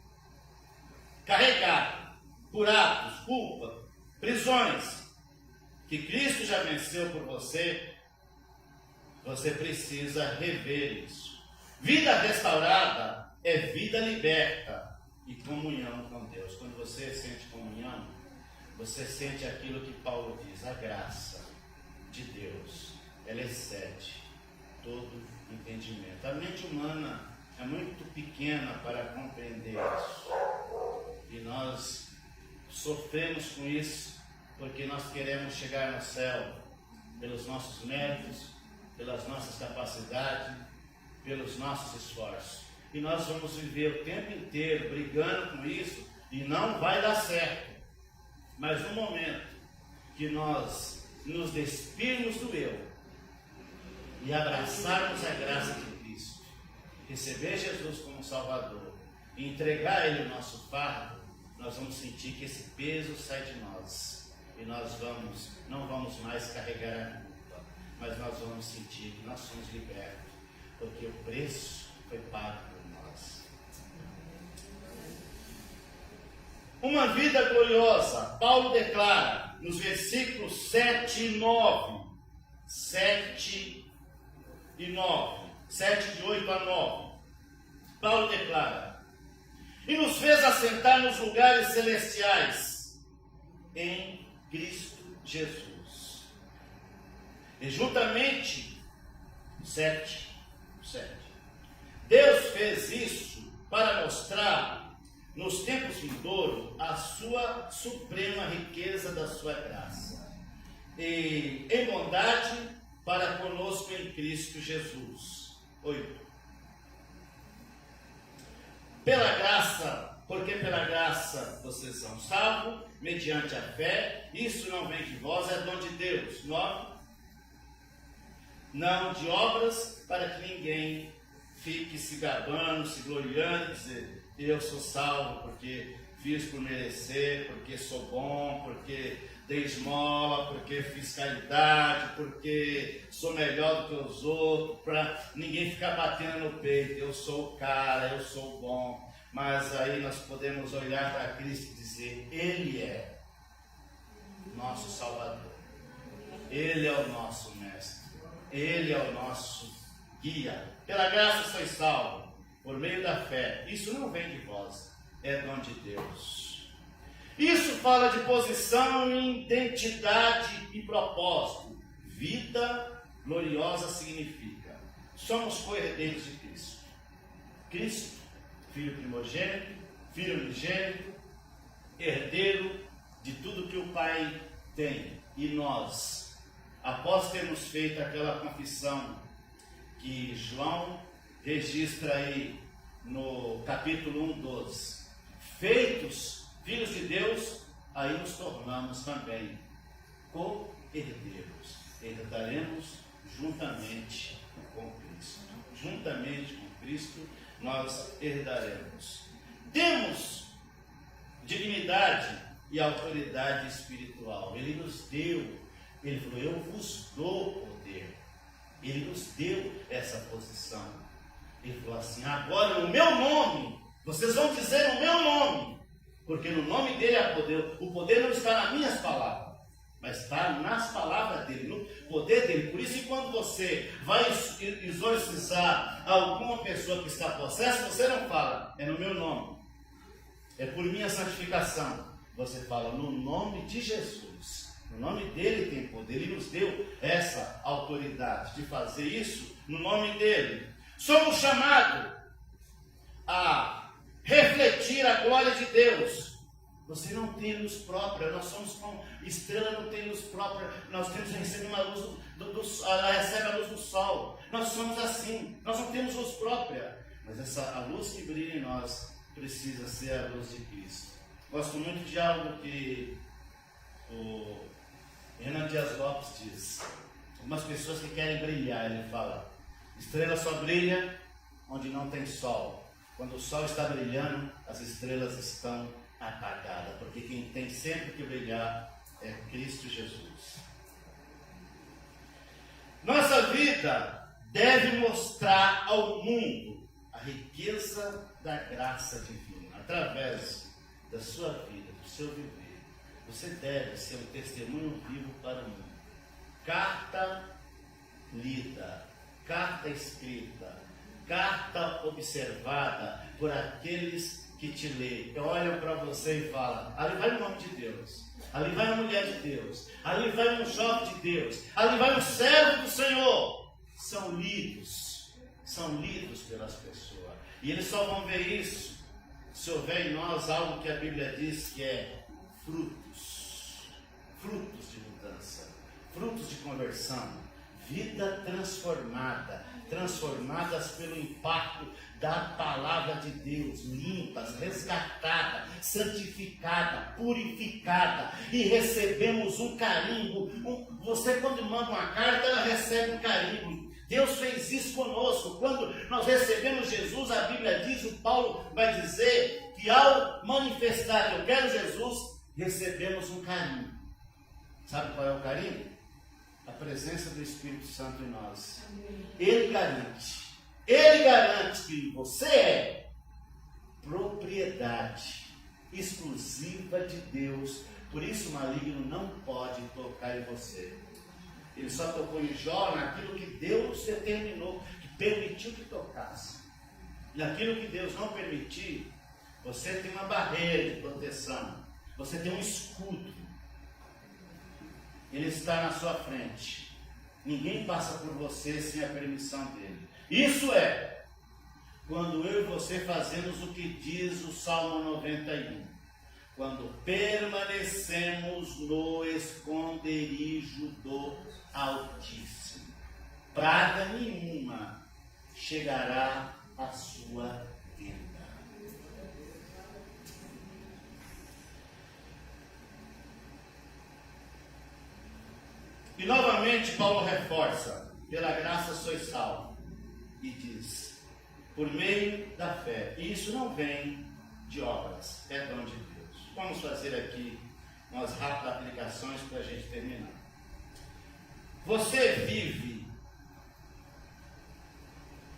carregado por atos, culpa, prisões, que Cristo já venceu por você, você precisa rever isso. Vida restaurada é vida liberta e comunhão com Deus. Quando você sente comunhão, você sente aquilo que Paulo diz, a graça de Deus, ela excede todo entendimento. A mente humana é muito pequena para compreender isso. E nós sofremos com isso, porque nós queremos chegar no céu pelos nossos méritos, pelas nossas capacidades, pelos nossos esforços. E nós vamos viver o tempo inteiro brigando com isso e não vai dar certo. Mas no momento que nós nos despirmos do eu e abraçarmos a graça de Cristo, receber Jesus como Salvador e entregar a Ele o nosso fardo, nós vamos sentir que esse peso sai de nós. E nós não vamos mais carregar a culpa, mas nós vamos sentir que nós somos libertos, porque o preço foi pago por nós. Uma vida gloriosa, Paulo declara nos versículos 7 e 9, 7 de 8 a 9, Paulo declara: e nos fez assentar nos lugares celestiais em Cristo Jesus. E juntamente, 7. Deus fez isso para mostrar nos tempos vindouros a sua suprema riqueza da sua graça e em bondade para conosco em Cristo Jesus. 8. Porque pela graça vocês são salvos, mediante a fé, isso não vem de vós, é dom de Deus. 9. Não de obras, para que ninguém fique se gabando, se gloriando, dizer, eu sou salvo porque fiz por merecer, porque sou bom, porque dei esmola, porque fiz caridade, porque sou melhor do que os outros, para ninguém ficar batendo no peito, eu sou o cara, eu sou o bom. Mas aí nós podemos olhar para Cristo e dizer, Ele é nosso Salvador, Ele é o nosso Mestre, Ele é o nosso guia. Pela graça sois salvos, por meio da fé. Isso não vem de vós, é dom de Deus. Isso fala de posição, identidade e propósito. Vida gloriosa significa, somos co-herdeiros de Cristo. Cristo, Filho primogênito, Filho unigênito, herdeiro de tudo que o Pai tem. E nós, após termos feito aquela confissão que João registra aí no capítulo 1:12, feitos filhos de Deus, aí nos tornamos também co-herdeiros. Herdaremos juntamente com Cristo. Juntamente com Cristo nós herdaremos. Temos dignidade e autoridade espiritual. Ele nos deu, ele falou, eu vos dou poder. Ele nos deu essa posição. Ele falou assim, agora no meu nome, vocês vão dizer o meu nome, porque no nome dele há poder. O poder não está nas minhas palavras, mas está nas palavras dele, no poder dele. Por isso que quando você vai exorcizar alguma pessoa que está possessa, você não fala, é no meu nome, é por minha santificação. Você fala no nome de Jesus. No nome dele tem poder. Ele nos deu essa autoridade de fazer isso no nome dele. Somos chamados a refletir a glória de Deus. Você não tem luz própria, nós somos como estrela, não tem luz própria, nós temos que receber uma luz ela recebe a luz do sol. Nós somos assim, nós não temos luz própria, mas a luz que brilha em nós precisa ser a luz de Cristo. Gosto muito de algo que o Renan Dias Lopes diz. Algumas pessoas que querem brilhar, ele fala: estrela só brilha onde não tem sol. Quando o sol está brilhando, as estrelas estão apagadas, porque quem tem sempre que brilhar é Cristo Jesus. Nossa vida deve mostrar ao mundo a riqueza da graça divina, através da sua vida, do seu viver. Você deve ser um testemunho vivo para o mundo. Carta lida, carta escrita, carta observada por aqueles que te leem, olham para você e falam: ali vai um homem de Deus, ali vai uma mulher de Deus, ali vai um jovem de Deus, ali vai um servo do Senhor. São lidos pelas pessoas. E eles só vão ver isso se houver em nós algo que a Bíblia diz que é frutos de mudança, frutos de conversão, vida transformadas pelo impacto da palavra de Deus, limpas, resgatada, santificada, purificada, e recebemos um carimbo. Você, quando manda uma carta, ela recebe um carimbo. Deus fez isso conosco. Quando nós recebemos Jesus, a Bíblia diz, o Paulo vai dizer que ao manifestar que eu quero Jesus, recebemos um carimbo. Sabe qual é o carimbo? A presença do Espírito Santo em nós. Ele garante que você é propriedade exclusiva de Deus. Por isso o maligno não pode tocar em você. Ele só tocou em Jó naquilo que Deus determinou, que permitiu que tocasse. Naquilo que Deus não permitir, você tem uma barreira de proteção, você tem um escudo. Ele está na sua frente. Ninguém passa por você sem a permissão dele. Isso é quando eu e você fazemos o que diz o Salmo 91. Quando permanecemos no esconderijo do Altíssimo, praga nenhuma chegará à sua tenda. E novamente Paulo reforça: pela graça sois salvos, e diz, por meio da fé. E isso não vem de obras, é dom de Deus. Vamos fazer aqui umas rápidas aplicações para a gente terminar. Você vive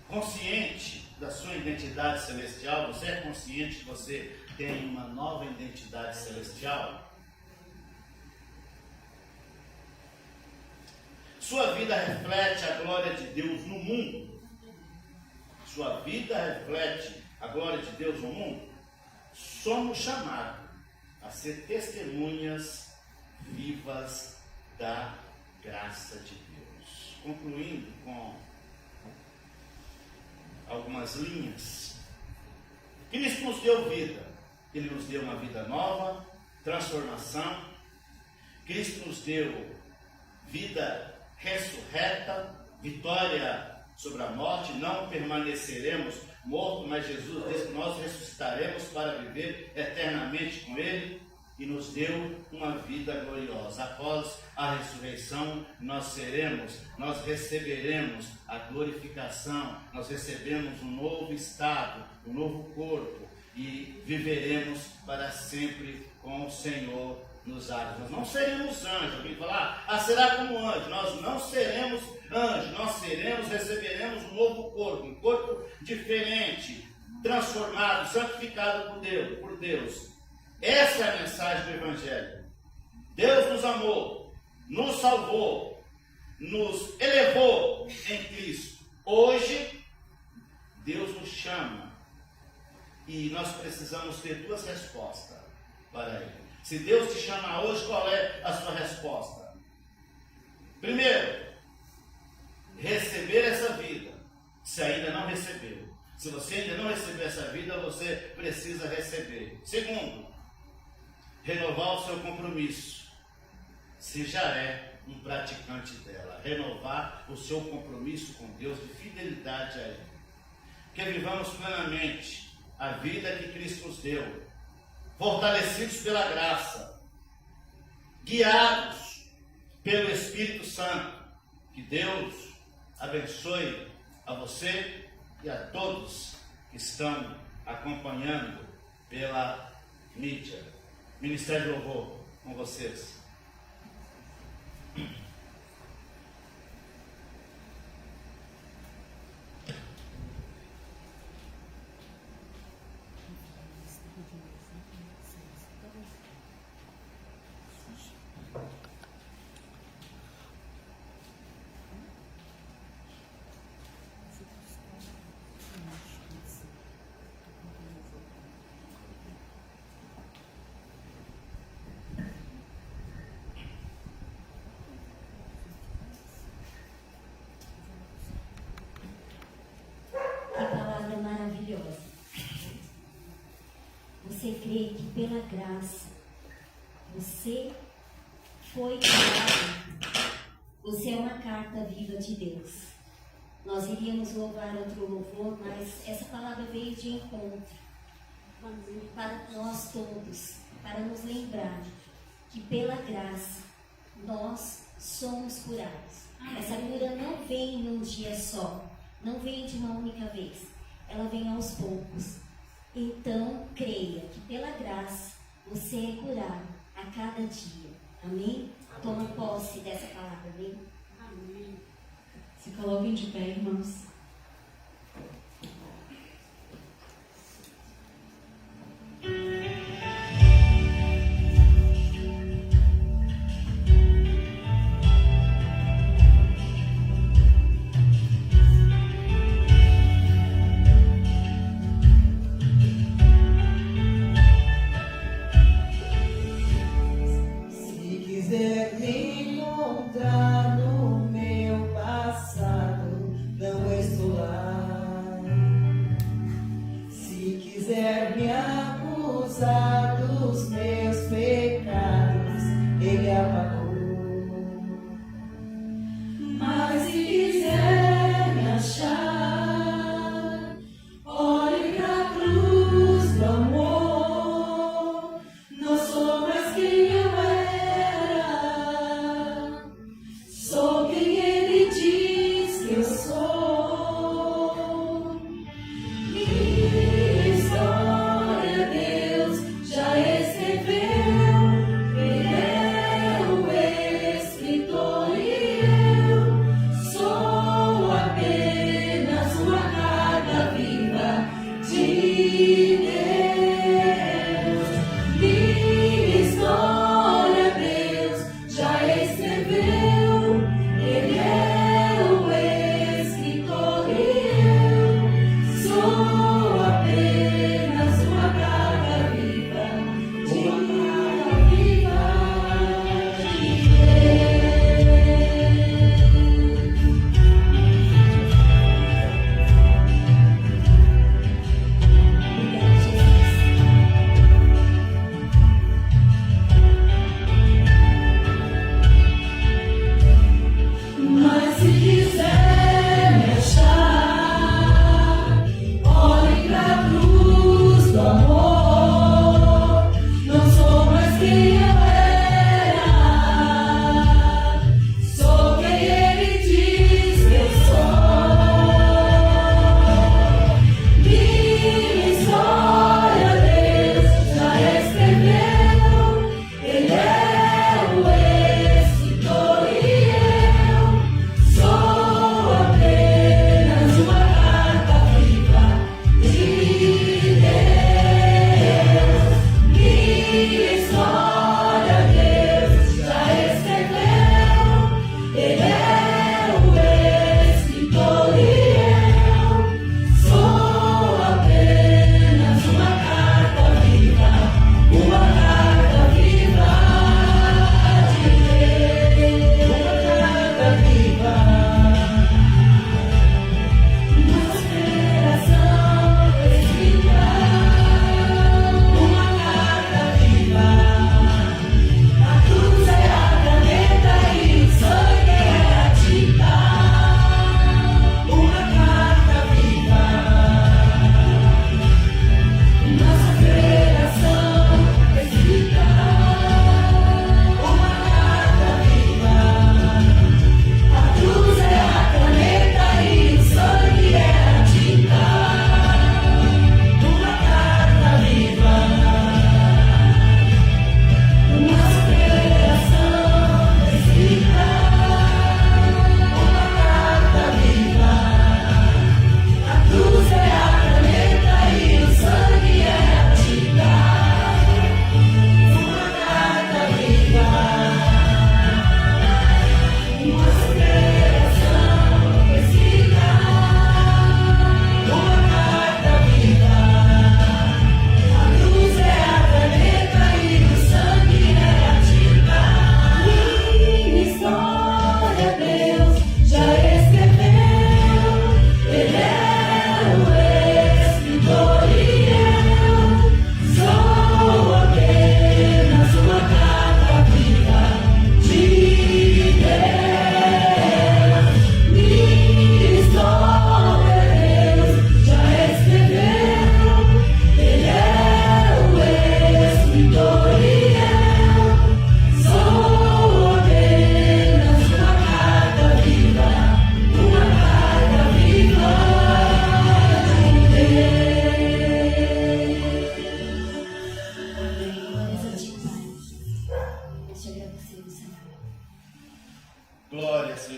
consciente da sua identidade celestial? Você é consciente que você tem uma nova identidade celestial? Sua vida reflete a glória de Deus no mundo? Sua vida reflete a glória de Deus no mundo? Somos chamados a ser testemunhas vivas da graça de Deus. Concluindo com algumas linhas. Cristo nos deu vida. Ele nos deu uma vida nova, transformação. Cristo nos deu vida ressurreta, vitória sobre a morte. Não permaneceremos mortos, mas Jesus diz que nós ressuscitaremos para viver eternamente com Ele, e nos deu uma vida gloriosa. Após a ressurreição, nós receberemos a glorificação, nós recebemos um novo estado, um novo corpo, e viveremos para sempre com o Senhor nos ares. Nós não seremos anjos. Alguém falar, será como anjo? Nós não seremos anjos, nós receberemos um novo corpo, um corpo diferente, transformado, santificado por Deus. Essa é a mensagem do Evangelho. Deus nos amou, nos salvou, nos elevou em Cristo. Hoje, Deus nos chama e nós precisamos ter duas respostas para Ele. Se Deus te chama hoje, qual é a sua resposta? Primeiro, receber essa vida. Se ainda não recebeu. Se você ainda não recebeu essa vida, você precisa receber. Segundo, renovar o seu compromisso, se já é um praticante dela. Renovar o seu compromisso com Deus, de fidelidade a Ele. Que vivamos plenamente a vida que Cristo nos deu, fortalecidos pela graça, guiados pelo Espírito Santo. Que Deus abençoe a você e a todos que estão acompanhando pela mídia. Ministério de Louvor, com vocês. Você crê que pela graça você foi criado, você é uma carta viva de Deus. Nós iríamos louvar outro louvor, mas essa palavra veio de encontro para nós todos, para nos lembrar que pela graça nós somos curados. Essa cura não vem num dia só, não vem de uma única vez, ela vem aos poucos. Então, creia que pela graça você é curado a cada dia. Amém? Toma posse dessa palavra, amém? Amém. Se coloquem de pé, irmãos. Me encontrar no meu passado, não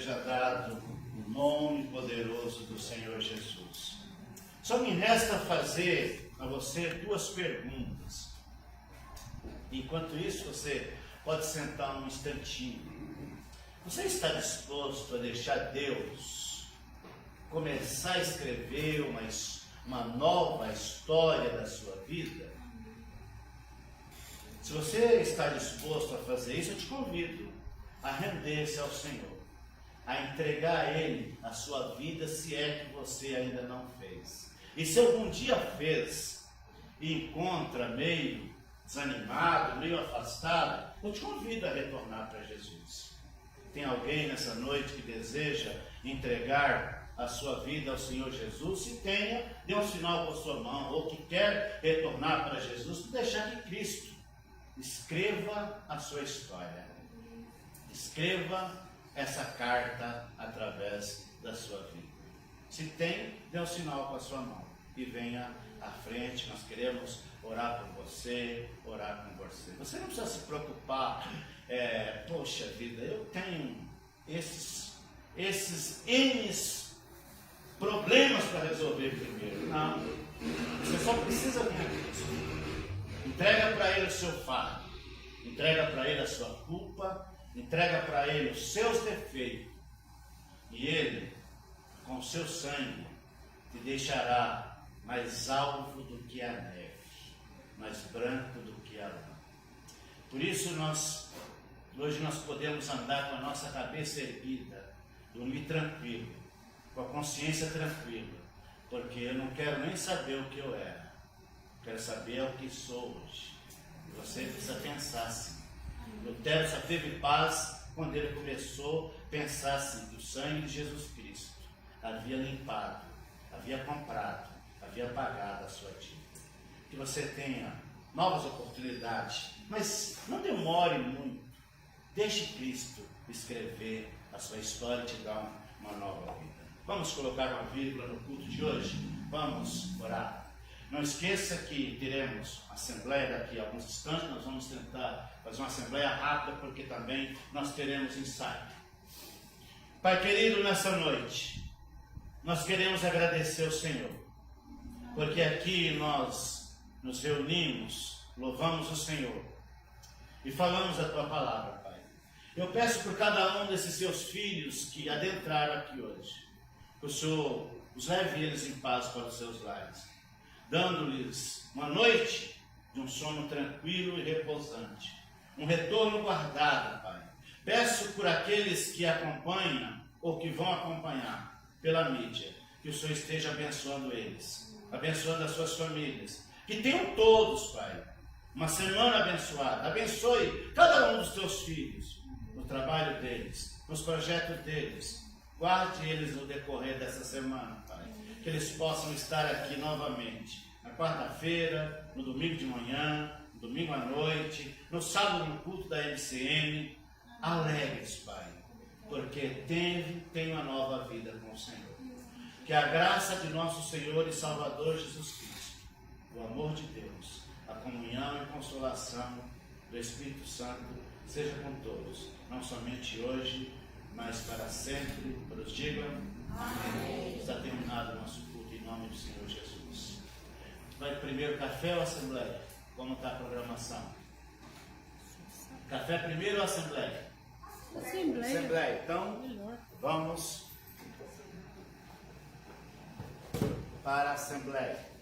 seja dado no nome poderoso do Senhor Jesus. Só me resta fazer a você duas perguntas. Enquanto isso, você pode sentar um instantinho. Você está disposto a deixar Deus começar a escrever uma nova história da sua vida? Se você está disposto a fazer isso, eu te convido a render-se ao Senhor, a entregar a Ele a sua vida, se é que você ainda não fez. E se algum dia fez e encontra meio desanimado, meio afastado, eu te convido a retornar para Jesus. Tem alguém nessa noite que deseja entregar a sua vida ao Senhor Jesus? Se tenha, dê um sinal com a sua mão, ou que quer retornar para Jesus, deixar que Cristo escreva a sua história. Escreva essa carta através da sua vida. Se tem, dê um sinal com a sua mão e venha à frente. Nós queremos orar por você, orar com você. Você não precisa se preocupar, poxa vida, eu tenho esses N problemas para resolver primeiro. Não, você só precisa vir a Cristo. Entrega para Ele o seu fardo, entrega para Ele a sua culpa, entrega para Ele os seus defeitos, e Ele, com o seu sangue, te deixará mais alvo do que a neve, mais branco do que a lã. Por isso hoje nós podemos andar com a nossa cabeça erguida, dormir tranquilo, com a consciência tranquila, porque eu não quero nem saber o que eu era. Quero saber o que sou hoje. E você precisa pensar assim. Lutero só teve paz quando ele começou a pensar assim, que o sangue de Jesus Cristo havia limpado, havia comprado, havia pagado a sua dívida. Que você tenha novas oportunidades, mas não demore muito. Deixe Cristo escrever a sua história e te dar uma nova vida. Vamos colocar uma vírgula no culto de hoje? Vamos orar. Não esqueça que teremos assembleia daqui a alguns instantes. Nós vamos tentar fazer uma assembleia rápida, porque também nós teremos ensaio. Pai querido, nessa noite, nós queremos agradecer ao Senhor, porque aqui nós nos reunimos, louvamos o Senhor e falamos a Tua palavra, Pai. Eu peço por cada um desses Seus filhos que adentraram aqui hoje, que o Senhor os leve eles em paz para os seus lares, dando-lhes uma noite de um sono tranquilo e repousante, um retorno guardado, Pai. Peço por aqueles que acompanham ou que vão acompanhar pela mídia, que o Senhor esteja abençoando eles, abençoando as suas famílias, que tenham todos, Pai, uma semana abençoada. Abençoe cada um dos teus filhos, no trabalho deles, nos projetos deles. Guarde eles no decorrer dessa semana, Pai, que eles possam estar aqui novamente, na quarta-feira, no domingo de manhã, no domingo à noite, no sábado no culto da MCM, alegres, Pai, porque tem uma nova vida com o Senhor. Que a graça de nosso Senhor e Salvador Jesus Cristo, o amor de Deus, a comunhão e consolação do Espírito Santo seja com todos, não somente hoje, mas para sempre. Todos digam amém. Está terminado o nosso culto em nome do Senhor Jesus. Vai primeiro café ou assembleia? Como está a programação? Café primeiro ou assembleia? Assembleia. Então, vamos para a assembleia.